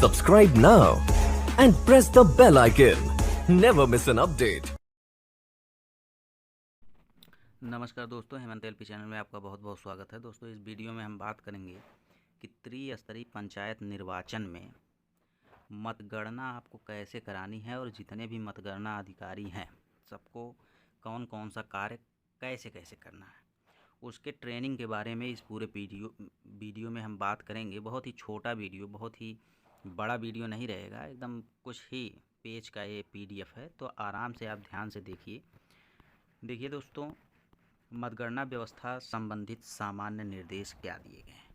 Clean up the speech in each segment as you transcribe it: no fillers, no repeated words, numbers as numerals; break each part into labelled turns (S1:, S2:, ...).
S1: Subscribe now and press the bell icon. Never miss an update.
S2: नमस्कार दोस्तों, Hemant LP channel में आपका बहुत बहुत स्वागत है। दोस्तों, इस वीडियो में हम बात करेंगे कि त्रिस्तरीय पंचायत निर्वाचन में मतगणना आपको कैसे करानी है और जितने भी मतगणना अधिकारी हैं सबको कौन कौन सा कार्य कैसे कैसे करना है, उसके ट्रेनिंग के बारे में इस पूरे वीडियो में हम बात करेंगे। बहुत ही छोटा वीडियो, बहुत ही बड़ा वीडियो नहीं रहेगा, एकदम कुछ ही पेज का ये PDF है, तो आराम से आप ध्यान से देखिए दोस्तों, मतगणना व्यवस्था संबंधित सामान्य निर्देश क्या दिए गए हैं।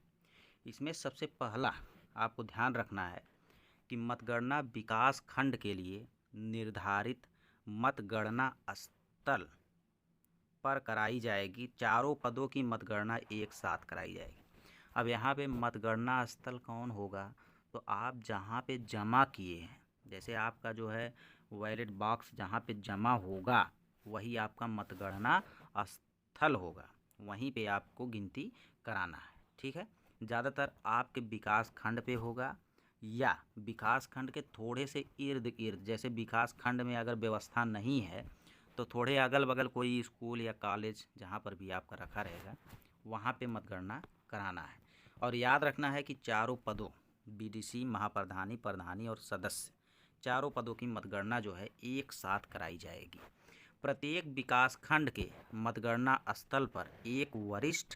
S2: इसमें सबसे पहला आपको ध्यान रखना है कि मतगणना विकास खंड के लिए निर्धारित मतगणना स्थल पर कराई जाएगी। चारों पदों की मतगणना एक साथ कराई जाएगी। अब यहाँ पे मतगणना स्थल कौन होगा, तो आप जहाँ पे जमा किए हैं, जैसे आपका जो है बैलेट बॉक्स जहाँ पे जमा होगा वही आपका मतगणना स्थल होगा, वहीं पे आपको गिनती कराना है। ठीक है, ज़्यादातर आपके विकास खंड पे होगा या विकास खंड के थोड़े से इर्द गिर्द, जैसे विकास खंड में अगर व्यवस्था नहीं है तो थोड़े अगल बगल कोई स्कूल या कॉलेज जहाँ पर भी आपका रखा रहेगा वहाँ पे मतगणना कराना है। और याद रखना है कि चारों पदों BDC, महाप्रधानी, प्रधानी और सदस्य, चारों पदों की मतगणना जो है एक साथ कराई जाएगी। प्रत्येक विकास खंड के मतगणना स्थल पर एक वरिष्ठ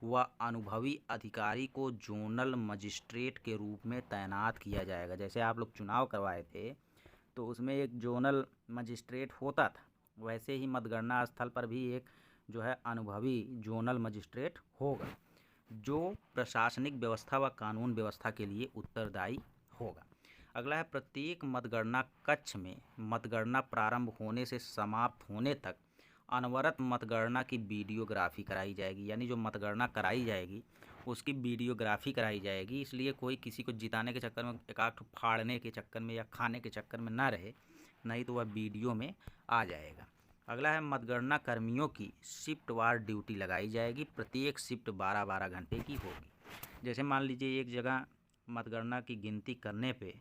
S2: व अनुभवी अधिकारी को जोनल मजिस्ट्रेट के रूप में तैनात किया जाएगा। जैसे आप लोग चुनाव करवाए थे तो उसमें एक जोनल मजिस्ट्रेट होता था, वैसे ही मतगणना स्थल पर भी एक जो है अनुभवी जोनल मजिस्ट्रेट होगा, जो प्रशासनिक व्यवस्था व कानून व्यवस्था के लिए उत्तरदायी होगा। अगला है, प्रत्येक मतगणना कक्ष में मतगणना प्रारंभ होने से समाप्त होने तक अनवरत मतगणना की वीडियोग्राफी कराई जाएगी। यानी जो मतगणना कराई जाएगी उसकी वीडियोग्राफी कराई जाएगी, इसलिए कोई किसी को जिताने के चक्कर में, एक आध फाड़ने के चक्कर में या खाने के चक्कर में ना रहे, नहीं तो वह वीडियो में आ जाएगा। अगला है, मतगणना कर्मियों की शिफ्ट वार ड्यूटी लगाई जाएगी। प्रत्येक शिफ्ट 12-12 घंटे की होगी। जैसे मान लीजिए एक जगह मतगणना की गिनती करने पे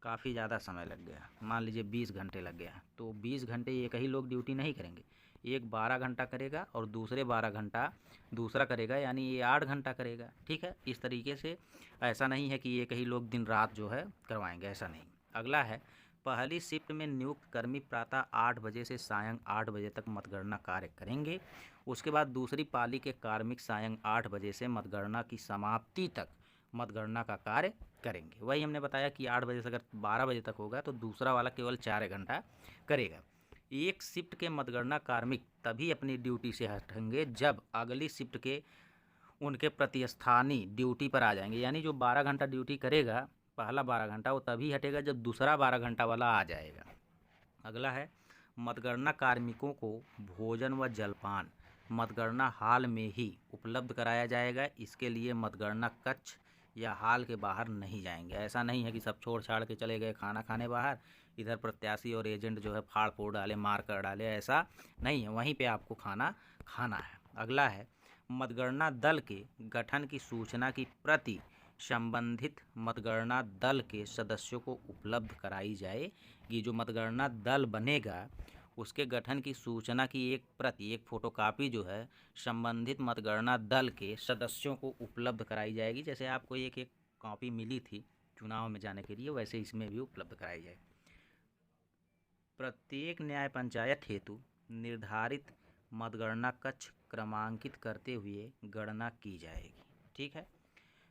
S2: काफ़ी ज़्यादा समय लग गया, मान लीजिए 20 घंटे लग गया, तो 20 घंटे एक ही लोग ड्यूटी नहीं करेंगे, एक 12 घंटा करेगा और दूसरे 12 घंटा दूसरा करेगा, यानी ये 8 घंटा करेगा। ठीक है, इस तरीके से ऐसा नहीं है कि एक ही लोग दिन रात जो है करवाएंगे, ऐसा नहीं। अगला है, पहली शिफ्ट में नियुक्त कर्मी प्रातः 8 बजे से सायं 8 बजे तक मतगणना कार्य करेंगे। उसके बाद दूसरी पाली के कार्मिक सायं 8 बजे से मतगणना की समाप्ति तक मतगणना का कार्य करेंगे। वही हमने बताया कि 8 बजे से अगर 12 बजे तक होगा तो दूसरा वाला केवल 4 घंटा करेगा। एक शिफ्ट के मतगणना कार्मिक तभी अपनी ड्यूटी से हटेंगे जब अगली शिफ्ट के उनके प्रतिस्थानी ड्यूटी पर आ जाएंगे। यानी जो 12 घंटा ड्यूटी करेगा, पहला 12 घंटा, वो तभी हटेगा जब दूसरा 12 घंटा वाला आ जाएगा। अगला है, मतगणना कार्मिकों को भोजन व जलपान मतगणना हाल में ही उपलब्ध कराया जाएगा। इसके लिए मतगणना कक्ष या हाल के बाहर नहीं जाएंगे। ऐसा नहीं है कि सब छोड़ छाड़ के चले गए खाना खाने बाहर, इधर प्रत्याशी और एजेंट जो है फाड़ फोड़ डाले, मार कर डाले, ऐसा नहीं है, वहीं पे आपको खाना खाना है। अगला है, मतगणना दल के गठन की सूचना की प्रति संबंधित मतगणना दल के सदस्यों को उपलब्ध कराई जाएगी। जो मतगणना दल बनेगा उसके गठन की सूचना की एक प्रति, एक फोटोकॉपी जो है संबंधित मतगणना दल के सदस्यों को उपलब्ध कराई जाएगी। जैसे आपको एक एक कॉपी मिली थी चुनाव में जाने के लिए, वैसे इसमें भी उपलब्ध कराई जाएगी। प्रत्येक न्याय पंचायत हेतु निर्धारित मतगणना कक्ष क्रमांकित करते हुए गणना की जाएगी। ठीक है,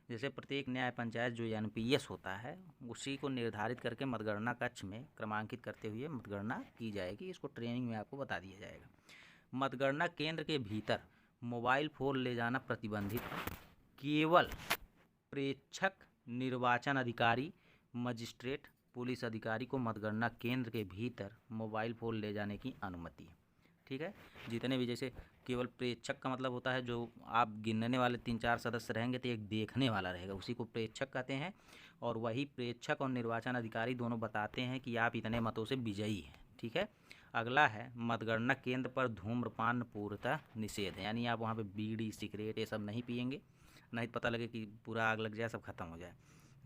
S2: जैसे प्रत्येक न्याय पंचायत जो NPS होता है उसी को निर्धारित करके मतगणना कक्ष में क्रमांकित करते हुए मतगणना की जाएगी। इसको ट्रेनिंग में आपको बता दिया जाएगा। मतगणना केंद्र के भीतर मोबाइल फोन ले जाना प्रतिबंधित है। केवल प्रेक्षक, निर्वाचन अधिकारी, मजिस्ट्रेट, पुलिस अधिकारी को मतगणना केंद्र के भीतर मोबाइल फ़ोन ले जाने की अनुमति है। ठीक है, जितने भी, जैसे केवल प्रेक्षक का मतलब होता है जो आप गिनने वाले 3-4 सदस्य रहेंगे तो एक देखने वाला रहेगा, उसी को प्रेक्षक कहते हैं। और वही प्रेक्षक और निर्वाचन अधिकारी दोनों बताते हैं कि आप इतने मतों से विजयी हैं। ठीक है, अगला है, मतगणना केंद्र पर धूम्रपान पूर्णतः निषेध है। यानी आप वहाँ पे बीड़ी, सिगरेट ये सब नहीं पियेंगे, नहीं पता लगे कि पूरा आग लग जाए, सब खत्म हो जाए।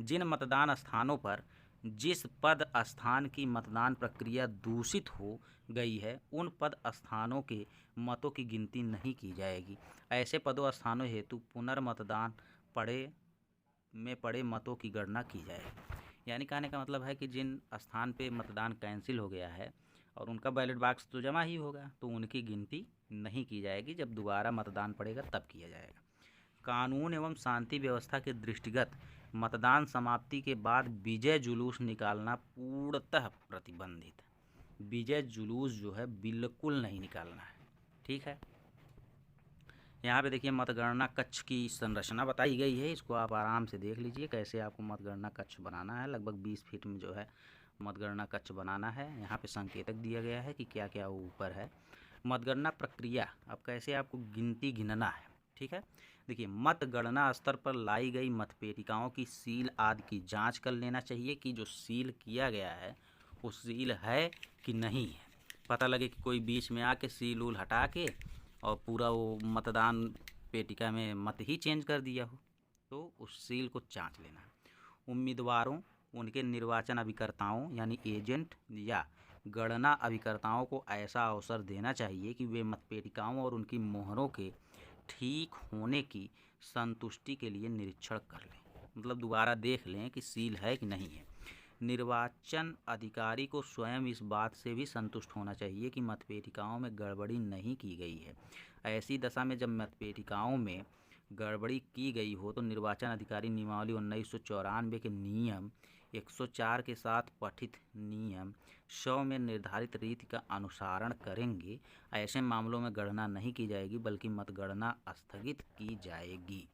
S2: जिन मतदान स्थानों पर जिस पद स्थान की मतदान प्रक्रिया दूषित हो गई है उन पद स्थानों के मतों की गिनती नहीं की जाएगी। ऐसे पदों स्थानों हेतु पुनर्मतदान पड़े मतों की गणना की जाएगी। यानी कहने का मतलब है कि जिन स्थान पे मतदान कैंसिल हो गया है और उनका बैलेट बॉक्स तो जमा ही होगा, तो उनकी गिनती नहीं की जाएगी। जब दोबारा मतदान पड़ेगा तब किया जाएगा। कानून एवं शांति व्यवस्था के दृष्टिगत मतदान समाप्ति के बाद विजय जुलूस निकालना पूर्णतः प्रतिबंधित है। विजय जुलूस जो है बिल्कुल नहीं निकालना है। ठीक है, यहाँ पे देखिए मतगणना कक्ष की संरचना बताई गई है। इसको आप आराम से देख लीजिए कैसे आपको मतगणना कक्ष बनाना है। लगभग 20 फीट में जो है मतगणना कक्ष बनाना है। यहाँ पे संकेतक दिया गया है कि क्या क्या ऊपर है। मतगणना प्रक्रिया, अब कैसे आपको गिनना है। ठीक है, देखिए मतगणना स्तर पर लाई गई मतपेटिकाओं की सील आदि की जांच कर लेना चाहिए कि जो सील किया गया है वो सील है कि नहीं है। पता लगे कि कोई बीच में आके सील उल हटा के और पूरा वो मतदान पेटिका में मत ही चेंज कर दिया हो, तो उस सील को जांच लेना है। उम्मीदवारों, उनके निर्वाचन अभिकर्ताओं यानी एजेंट या गणना अभिकर्ताओं को ऐसा अवसर देना चाहिए कि वे मतपेटिकाओं और उनकी मोहरों के ठीक होने की संतुष्टि के लिए निरीक्षण कर लें। मतलब दोबारा देख लें कि सील है कि नहीं है। निर्वाचन अधिकारी को स्वयं इस बात से भी संतुष्ट होना चाहिए कि मतपेटिकाओं में गड़बड़ी नहीं की गई है। ऐसी दशा में जब मतपेटिकाओं में गड़बड़ी की गई हो तो निर्वाचन अधिकारी नियमावली 1994 के नियम 104 के साथ पठित नियम 100 में निर्धारित रीति का अनुसरण करेंगे। ऐसे मामलों में गणना नहीं की जाएगी बल्कि मतगणना स्थगित की जाएगी।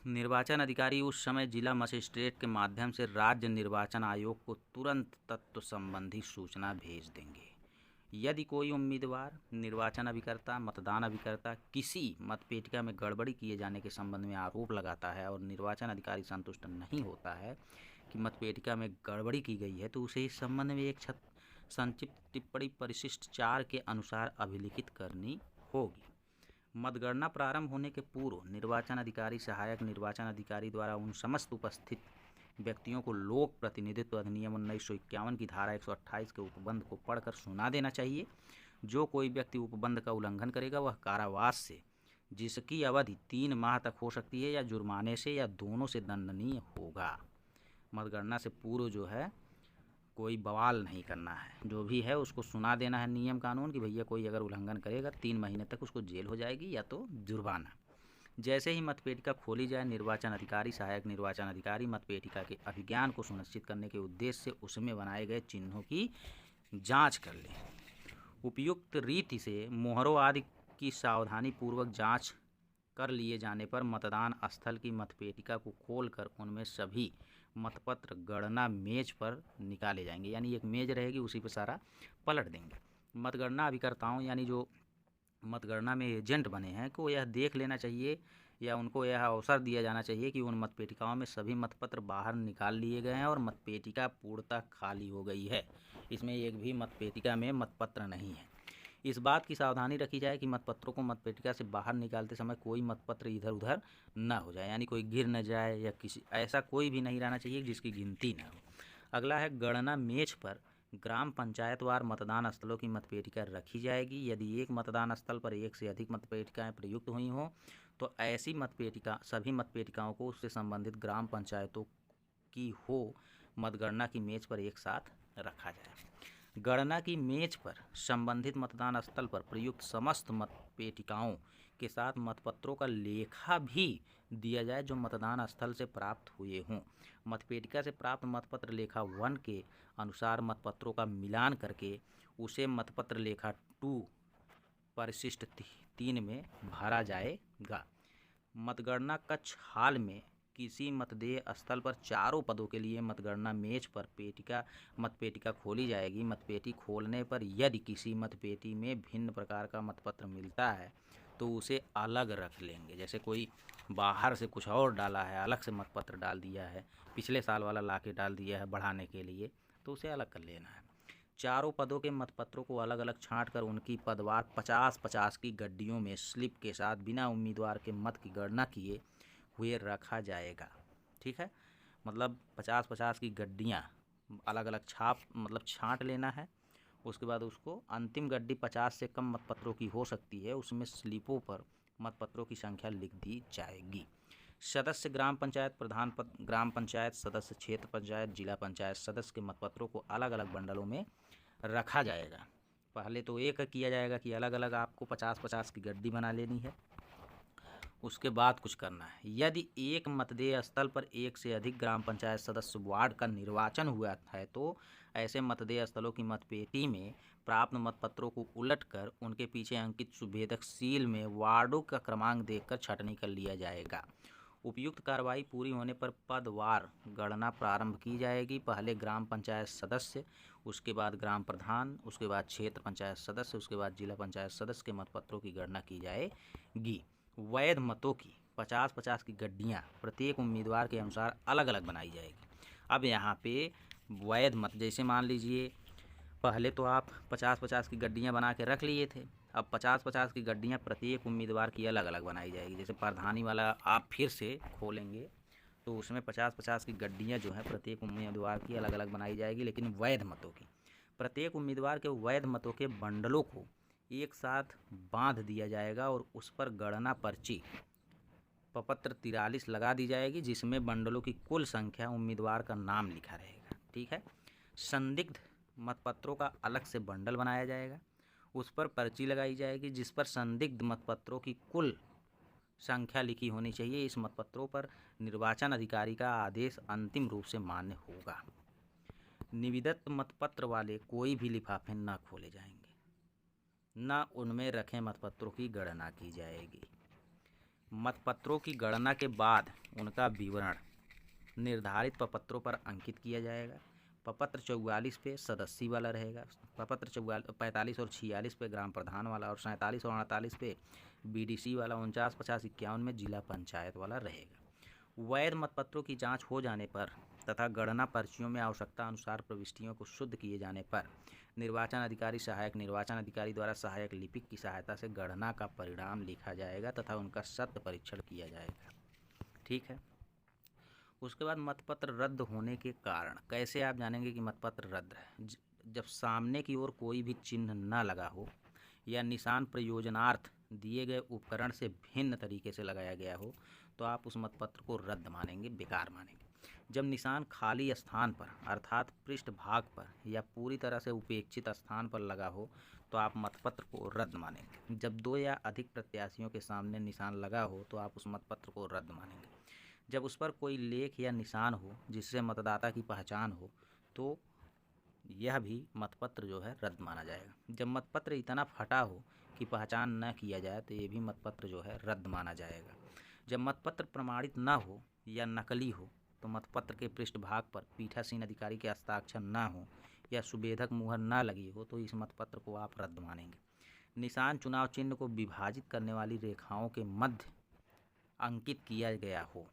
S2: निर्वाचन अधिकारी उस समय जिला मजिस्ट्रेट के माध्यम से राज्य निर्वाचन आयोग को तुरंत तत्व संबंधी सूचना भेज देंगे। यदि कोई उम्मीदवार, निर्वाचन अभिकर्ता, मतदान अभिकर्ता किसी मतपेटिका में गड़बड़ी किए जाने के संबंध में आरोप लगाता है और निर्वाचन अधिकारी संतुष्ट नहीं होता है कि मतपेटिका में गड़बड़ी की गई है, तो उसे इस संबंध में एक संक्षिप्त टिप्पणी परिशिष्ट 4 के अनुसार अभिलिखित करनी होगी। मतगणना प्रारंभ होने के पूर्व निर्वाचन अधिकारी, सहायक निर्वाचन अधिकारी द्वारा उन समस्त उपस्थित व्यक्तियों को लोक प्रतिनिधित्व अधिनियम 1951 की धारा 128 के उपबंध को पढ़कर सुना देना चाहिए। जो कोई व्यक्ति उपबंध का उल्लंघन करेगा वह कारावास से, जिसकी अवधि 3 माह तक हो सकती है, या जुर्माने से या दोनों से दंडनीय होगा। मतगणना से पूर्व जो है कोई बवाल नहीं करना है। जो भी है उसको सुना देना है नियम कानून कि भैया कोई अगर उल्लंघन करेगा 3 महीने तक उसको जेल हो जाएगी या तो जुर्माना। जैसे ही मतपेटिका खोली जाए, निर्वाचन अधिकारी, सहायक निर्वाचन अधिकारी मतपेटिका के अभिज्ञान को सुनिश्चित करने के उद्देश्य से उसमें बनाए गए चिन्हों की जांच कर लें। उपयुक्त रीति से मोहरों आदि की सावधानी पूर्वक जांच कर लिए जाने पर मतदान स्थल की मतपेटिका को खोलकर उनमें सभी मतपत्र गणना मेज पर निकाले जाएंगे। यानी एक मेज रहेगी, उसी पर सारा पलट देंगे। मतगणना अभिकर्ताओं यानी जो मतगणना में एजेंट बने हैं को यह देख लेना चाहिए या उनको यह अवसर दिया जाना चाहिए कि उन मतपेटिकाओं में सभी मतपत्र बाहर निकाल लिए गए हैं और मतपेटिका पूर्णतः खाली हो गई है। इसमें एक भी मतपेटिका में मतपत्र नहीं है। इस बात की सावधानी रखी जाए कि मतपत्रों को मतपेटिका से बाहर निकालते समय कोई मतपत्र इधर उधर न हो जाए, यानी कोई गिर न जाए या किसी ऐसा कोई भी नहीं रहना चाहिए जिसकी गिनती न हो। अगला है गणना मेज पर ग्राम पंचायतवार मतदान स्थलों की मतपेटिका रखी जाएगी। यदि एक मतदान स्थल पर एक से अधिक मतपेटिकाएं प्रयुक्त हुई हों तो ऐसी सभी मतपेटिकाओं को उससे संबंधित ग्राम पंचायतों की हो मतगणना की मेज पर एक साथ रखा जाए। गणना की मेज पर संबंधित मतदान स्थल पर प्रयुक्त समस्त मतपेटिकाओं के साथ मतपत्रों का लेखा भी दिया जाए जो मतदान स्थल से प्राप्त हुए हों। मतपेटिका से प्राप्त मतपत्र लेखा 1 के अनुसार मतपत्रों का मिलान करके उसे मतपत्र लेखा 2 परिशिष्ट 3 में भरा जाएगा। मतगणना कक्ष हाल में किसी मतदेय स्थल पर चारों पदों के लिए मतगणना मेज पर मतपेटिका खोली जाएगी। मतपेटी खोलने पर यदि किसी मतपेटी में भिन्न प्रकार का मतपत्र मिलता है तो उसे अलग रख लेंगे। जैसे कोई बाहर से कुछ और डाला है, अलग से मतपत्र डाल दिया है, पिछले साल वाला ला के डाल दिया है बढ़ाने के लिए, तो उसे अलग कर लेना है। चारों पदों के मतपत्रों को अलग अलग छांटकर उनकी पदवार 50-50 की गड्डियों में स्लिप के साथ बिना उम्मीदवार के मत की गणना किए हुए रखा जाएगा। ठीक है, मतलब 50-50 की गड्डियाँ अलग अलग छांट लेना है। उसके बाद उसको अंतिम गड्डी 50 से कम मतपत्रों की हो सकती है, उसमें स्लिपों पर मतपत्रों की संख्या लिख दी जाएगी। सदस्य ग्राम पंचायत, प्रधान ग्राम पंचायत सदस्य, क्षेत्र पंचायत, जिला पंचायत सदस्य के मतपत्रों को अलग अलग बंडलों में रखा जाएगा। पहले तो एक किया जाएगा कि अलग अलग आपको 50-50 की गड्डी बना लेनी है। उसके बाद कुछ करना है, यदि एक मतदेय स्थल पर एक से अधिक ग्राम पंचायत सदस्य वार्ड का निर्वाचन हुआ है तो ऐसे मतदेय स्थलों की मतपेटी में प्राप्त मतपत्रों को उलटकर उनके पीछे अंकित सुभेदक सील में वार्डों का क्रमांक देखकर छँटनी कर लिया जाएगा। उपयुक्त कार्रवाई पूरी होने पर पदवार गणना प्रारंभ की जाएगी। पहले ग्राम पंचायत सदस्य, उसके बाद ग्राम प्रधान, उसके बाद क्षेत्र पंचायत सदस्य, उसके बाद जिला पंचायत सदस्य के मतपत्रों की गणना की जाएगी। वैध मतों की 50-50 की गड्डियाँ प्रत्येक उम्मीदवार के अनुसार अलग अलग बनाई जाएगी। अब यहाँ पे वैध मत, जैसे मान लीजिए पहले तो आप 50-50 की गड्डियाँ बना के रख लिए थे, अब 50-50 की गड्डियाँ प्रत्येक उम्मीदवार की अलग अलग बनाई जाएगी। जैसे प्रधानी वाला आप फिर से खोलेंगे तो उसमें 50-50 की गड्डियाँ जो है प्रत्येक उम्मीदवार की अलग अलग बनाई जाएगी, लेकिन वैध मतों की। प्रत्येक उम्मीदवार के वैध मतों के बंडलों को एक साथ बांध दिया जाएगा और उस पर गणना पर्ची पपत्र 43 लगा दी जाएगी, जिसमें बंडलों की कुल संख्या, उम्मीदवार का नाम लिखा रहेगा। ठीक है, संदिग्ध मतपत्रों का अलग से बंडल बनाया जाएगा, उस पर पर्ची लगाई जाएगी जिस पर संदिग्ध मतपत्रों की कुल संख्या लिखी होनी चाहिए। इस मतपत्रों पर निर्वाचन अधिकारी का आदेश अंतिम रूप से मान्य होगा। निविदत मतपत्र वाले कोई भी लिफाफे न खोले जाएंगे, न उनमें रखे मतपत्रों की गणना की जाएगी। मतपत्रों की गणना के बाद उनका विवरण निर्धारित प्रपत्रों पर अंकित किया जाएगा। प्रपत्र 44 पे सदस्य वाला रहेगा, प्रपत्र 45 और 46 पे ग्राम प्रधान वाला, और 47 और 48 पे बीडीसी वाला, 49, 50, 51 में जिला पंचायत वाला रहेगा। वैध मतपत्रों की जांच हो जाने पर तथा गणना पर्चियों में आवश्यकता अनुसार प्रविष्टियों को शुद्ध किए जाने पर निर्वाचन अधिकारी, सहायक निर्वाचन अधिकारी द्वारा सहायक लिपिक की सहायता से गणना का परिणाम लिखा जाएगा तथा उनका सत्य परीक्षण किया जाएगा। ठीक है, उसके बाद मतपत्र रद्द होने के कारण कैसे आप जानेंगे कि मतपत्र रद्द है? जब सामने की ओर कोई भी चिन्ह न लगा हो या निशान प्रयोजनार्थ दिए गए उपकरण से भिन्न तरीके से लगाया गया हो तो आप उस मतपत्र को रद्द मानेंगे, बेकार मानेंगे। जब निशान खाली स्थान पर अर्थात पृष्ठ भाग पर या पूरी तरह से उपेक्षित स्थान पर लगा हो तो आप मतपत्र को रद्द मानेंगे। जब दो या अधिक प्रत्याशियों के सामने निशान लगा हो तो आप उस मतपत्र को रद्द मानेंगे। जब उस पर कोई लेख या निशान हो जिससे मतदाता की पहचान हो तो यह भी मतपत्र जो है रद्द माना जाएगा। जब मतपत्र इतना फटा हो कि पहचान न किया जाए तो ये भी मतपत्र जो है रद्द माना जाएगा। जब मतपत्र प्रमाणित न हो या नकली हो तो मतपत्र के पृष्ठ भाग पर पीठासीन अधिकारी के हस्ताक्षर न हो या सुवेधक मुहर न लगी हो तो इस मतपत्र को आप रद्द मानेंगे। निशान चुनाव चिन्ह को विभाजित करने वाली रेखाओं के मध्य अंकित किया गया हो,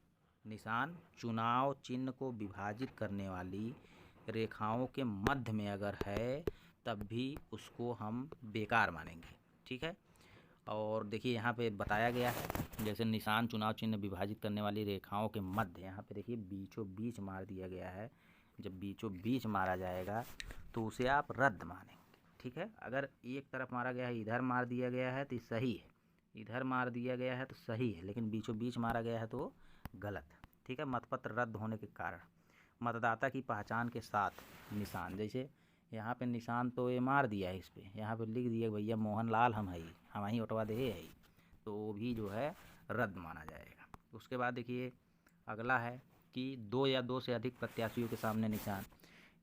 S2: निशान चुनाव चिन्ह को विभाजित करने वाली रेखाओं के मध्य में अगर है तब भी उसको हम बेकार मानेंगे। ठीक है, और देखिए यहाँ पे बताया गया है, जैसे निशान चुनाव चिन्ह विभाजित करने वाली रेखाओं के मध्य, यहाँ पे देखिए बीचों बीच मार दिया गया है। जब बीचों बीच मारा जाएगा तो उसे आप रद्द मानेंगे। ठीक है, अगर एक तरफ मारा गया है, इधर मार दिया गया है तो सही है, इधर मार दिया गया है तो सही है, लेकिन बीचों बीच मारा गया है तो गलत है। ठीक है, मतपत्र रद्द होने के कारण मतदाता की पहचान के साथ निशान, जैसे यहाँ पे निशान तो ये मार दिया है, इस पर यहाँ पे लिख दिया भैया मोहन लाल हम ही उठवा दे है, तो वो भी जो है रद्द माना जाएगा। उसके बाद देखिए अगला है कि दो या दो से अधिक प्रत्याशियों के सामने निशान,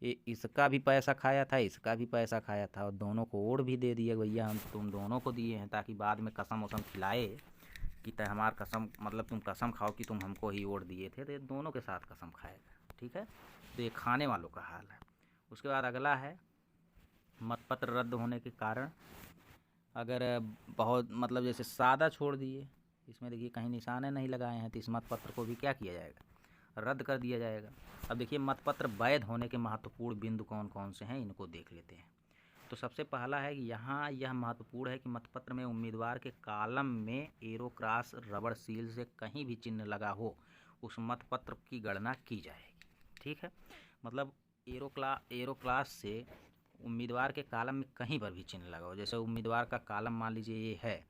S2: ये इसका भी पैसा खाया था, इसका भी पैसा खाया था और दोनों को वोट भी दे दिए भैया हम तुम दोनों को दिए हैं, ताकि बाद में कसम वसम खिलाए कि तय हमार कसम, मतलब तुम कसम खाओ कि तुम हमको ही वोट दिए थे, तो ये दोनों के साथ कसम खाएगा। ठीक है, तो ये खाने वालों का हाल है। उसके बाद अगला है मतपत्र रद्द होने के कारण अगर बहुत मतलब जैसे सादा छोड़ दिए, इसमें देखिए कहीं निशाने नहीं लगाए हैं तो इस मतपत्र को भी क्या किया जाएगा, रद्द कर दिया जाएगा। अब देखिए मतपत्र वैध होने के महत्वपूर्ण बिंदु कौन कौन से हैं, इनको देख लेते हैं। तो सबसे पहला है कि यहाँ यह महत्वपूर्ण है कि मतपत्र में उम्मीदवार के कॉलम में एरो क्रॉस रबड़ सील से कहीं भी चिन्ह लगा हो उस मतपत्र की गणना की जाएगी। ठीक है, मतलब एरो क्लास से उम्मीदवार के कॉलम में कहीं पर भी चिन्ह लगा हो, जैसे उम्मीदवार का कॉलम मान लीजिए ये है,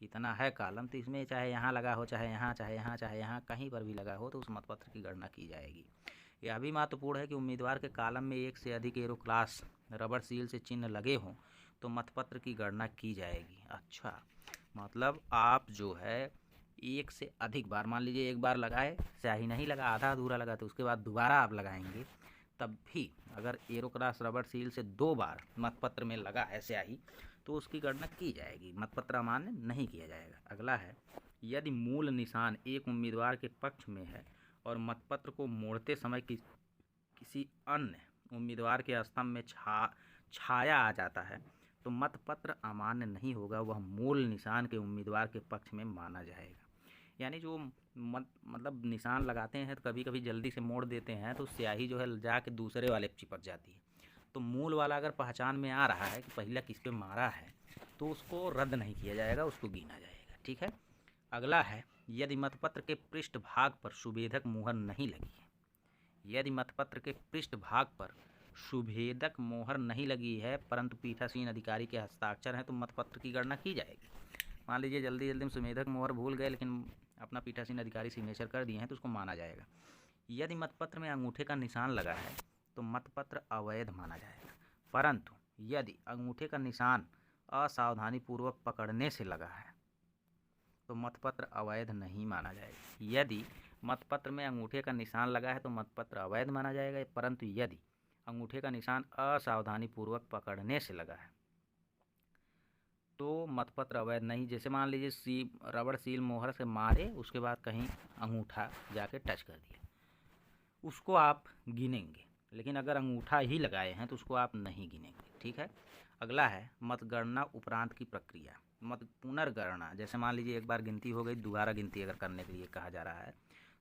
S2: इतना है कॉलम, तो इसमें चाहे यहाँ लगा हो, चाहे यहाँ, चाहे यहाँ, चाहे यहाँ, कहीं पर भी लगा हो तो उस मतपत्र की गणना की जाएगी। यह भी महत्वपूर्ण है कि उम्मीदवार के कॉलम में एक से अधिक एरो क्लास रबर सील से चिन्ह लगे हों तो मतपत्र की गणना की जाएगी। अच्छा, मतलब आप जो है एक से अधिक बार, मान लीजिए एक बार लगाए, स्याही नहीं लगा, आधा अधूरा लगा, तो उसके बाद दोबारा आप लगाएंगे, तब भी अगर एरो क्लास रबर सील से 2 बार मतपत्र में लगा है स्याही तो उसकी गणना की जाएगी, मतपत्र अमान्य नहीं किया जाएगा। अगला है, यदि मूल निशान एक उम्मीदवार के पक्ष में है और मतपत्र को मोड़ते समय किसी अन्य उम्मीदवार के स्तंभ में छाया आ जाता है तो मतपत्र अमान्य नहीं होगा, वह मूल निशान के उम्मीदवार के पक्ष में माना जाएगा। यानी जो मतलब निशान लगाते हैं तो कभी कभी जल्दी से मोड़ देते हैं तो स्याही जो है जाके दूसरे वाले पे चिपक जाती है, तो मूल वाला अगर पहचान में आ रहा है कि पहला किस पे मारा है तो उसको रद्द नहीं किया जाएगा, उसको गिना जाएगा। ठीक है, अगला है, यदि मतपत्र के पृष्ठभाग पर सुभेदक मोहर नहीं लगी है, यदि मतपत्र के पृष्ठभाग पर सुभेदक मोहर नहीं लगी है परंतु पीठासीन अधिकारी के हस्ताक्षर हैं तो मतपत्र की गणना की जाएगी। मान लीजिए जल्दी जल्दी में सुभेदक मोहर भूल गए लेकिन अपना पीठासीन अधिकारी सिग्नेचर कर दिए हैं तो उसको माना जाएगा। यदि मतपत्र में अंगूठे का निशान लगा है तो मतपत्र अवैध माना जाएगा, परंतु यदि अंगूठे का निशान असावधानीपूर्वक पकड़ने से लगा है तो मतपत्र अवैध नहीं माना जाएगा। यदि मतपत्र में अंगूठे का निशान लगा है तो मतपत्र अवैध माना जाएगा, परंतु यदि अंगूठे का निशान असावधानीपूर्वक पकड़ने से लगा है तो मतपत्र अवैध नहीं। जैसे मान लीजिए रबड़ सील मोहर से मारे, उसके बाद कहीं अंगूठा जाके टच कर दिया, उसको आप गिनेंगे, लेकिन अगर अंगूठा ही लगाए हैं तो उसको आप नहीं गिनेंगे। ठीक है, अगला है, मतगणना उपरांत की प्रक्रिया। मत पुनर्गणना, जैसे मान लीजिए एक बार गिनती हो गई, दोबारा गिनती अगर करने के लिए कहा जा रहा है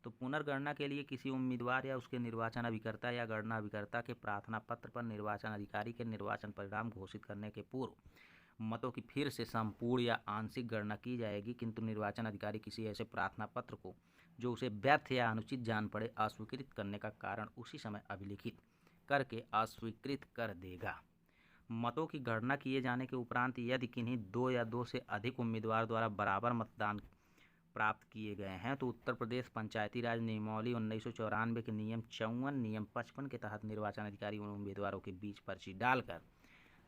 S2: तो पुनर्गणना के लिए किसी उम्मीदवार या उसके निर्वाचन अभिकर्ता या गणना अभिकर्ता के प्रार्थना पत्र पर निर्वाचन अधिकारी के निर्वाचन परिणाम घोषित करने के पूर्व मतों की फिर से संपूर्ण या आंशिक गणना की जाएगी, किंतु निर्वाचन अधिकारी किसी ऐसे प्रार्थना पत्र को जो उसे व्यर्थ या अनुचित जान पड़े अस्वीकृत करने का कारण उसी समय अभिलिखित करके अस्वीकृत कर देगा। मतों की गणना किए जाने के उपरांत यदि किन्हीं 2 या 2 से अधिक उम्मीदवार द्वारा बराबर मतदान प्राप्त किए गए हैं तो उत्तर प्रदेश पंचायती राज नियमावली 1994 के नियम 54, नियम 55 के तहत निर्वाचन अधिकारी उन उम्मीदवारों के बीच पर्ची डालकर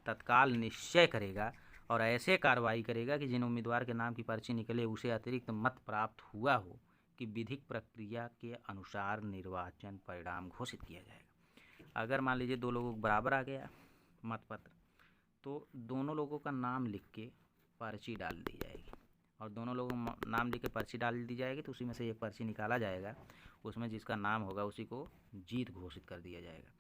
S2: तत्काल निश्चय करेगा और ऐसे कार्रवाई करेगा कि जिन उम्मीदवार के नाम की पर्ची निकले उसे अतिरिक्त मत प्राप्त हुआ हो कि विधिक प्रक्रिया के अनुसार निर्वाचन परिणाम घोषित किया जाएगा। अगर मान लीजिए 2 लोगों को बराबर आ गया मतपत्र तो दोनों लोगों का नाम लिख के पर्ची डाल दी जाएगी और दोनों लोगों नाम लिख के पर्ची डाल दी जाएगी तो उसी में से एक पर्ची निकाला जाएगा, उसमें जिसका नाम होगा उसी को जीत घोषित कर दिया जाएगा।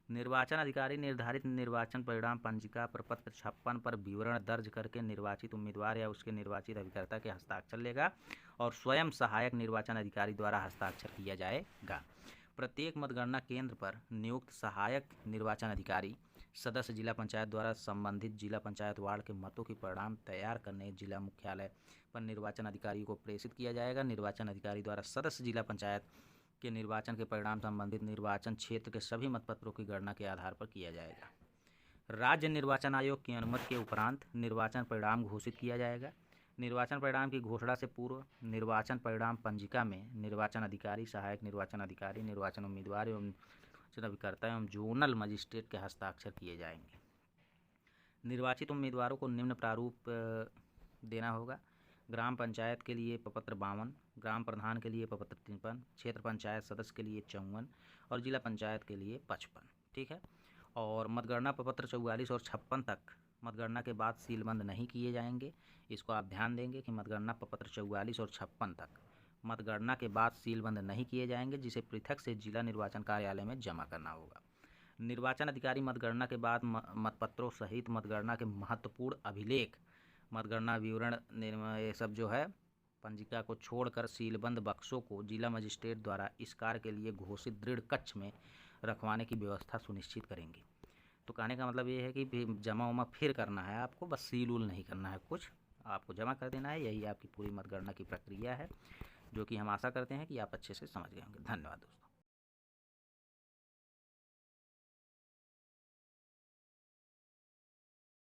S2: निर्वाचन अधिकारी निर्धारित निर्वाचन परिणाम पंजिका प्रपत्र 56 पर विवरण दर्ज करके निर्वाचित उम्मीदवार या उसके निर्वाचित अभिकर्ता के हस्ताक्षर लेगा और स्वयं सहायक निर्वाचन अधिकारी द्वारा हस्ताक्षर किया जाएगा। प्रत्येक मतगणना केंद्र पर नियुक्त सहायक निर्वाचन अधिकारी सदस्य जिला पंचायत द्वारा संबंधित जिला पंचायत वार्ड के मतों के परिणाम तैयार करने जिला मुख्यालय पर निर्वाचन अधिकारी को प्रेषित किया जाएगा। निर्वाचन अधिकारी द्वारा सदस्य जिला पंचायत के निर्वाचन के परिणाम संबंधित निर्वाचन क्षेत्र के सभी मतपत्रों की गणना के आधार पर किया जाएगा। राज्य निर्वाचन आयोग की अनुमति के उपरांत निर्वाचन परिणाम घोषित किया जाएगा। निर्वाचन परिणाम की घोषणा से पूर्व निर्वाचन परिणाम पंजिका में निर्वाचन अधिकारी, सहायक निर्वाचन अधिकारी, निर्वाचन उम्मीदवार एवं निर्वाचन अभिकर्ता एवं जोनल मजिस्ट्रेट के हस्ताक्षर किए जाएंगे। निर्वाचित उम्मीदवारों को निम्न प्रारूप देना होगा। ग्राम पंचायत के लिए प्रपत्र 52, ग्राम प्रधान के लिए प्रपत्र 53, क्षेत्र पंचायत सदस्य के लिए 54 और जिला पंचायत के लिए 55। ठीक है, और मतगणना प्रपत्र 44 और 56 तक मतगणना के बाद सीलबंद नहीं किए जाएंगे। इसको आप ध्यान देंगे कि मतगणना प्रपत्र 44 और 56 तक मतगणना के बाद सीलबंद नहीं किए जाएंगे, जिसे पृथक से जिला निर्वाचन कार्यालय में जमा करना होगा। निर्वाचन अधिकारी मतगणना के बाद मतपत्रों सहित मतगणना के महत्वपूर्ण अभिलेख, मतगणना विवरण, ये सब जो है पंजिका को छोड़कर सीलबंद बक्सों को जिला मजिस्ट्रेट द्वारा इस कार्य के लिए घोषित दृढ़ कक्ष में रखवाने की व्यवस्था सुनिश्चित करेंगे। तो कहने का मतलब ये है कि जमा उमा फिर करना है आपको, बस सील उल नहीं करना है, कुछ आपको जमा कर देना है। यही आपकी पूरी मतगणना की प्रक्रिया है। जो कि हम आशा करते हैं कि आप अच्छे से समझ गए होंगे। धन्यवाद दोस्तों।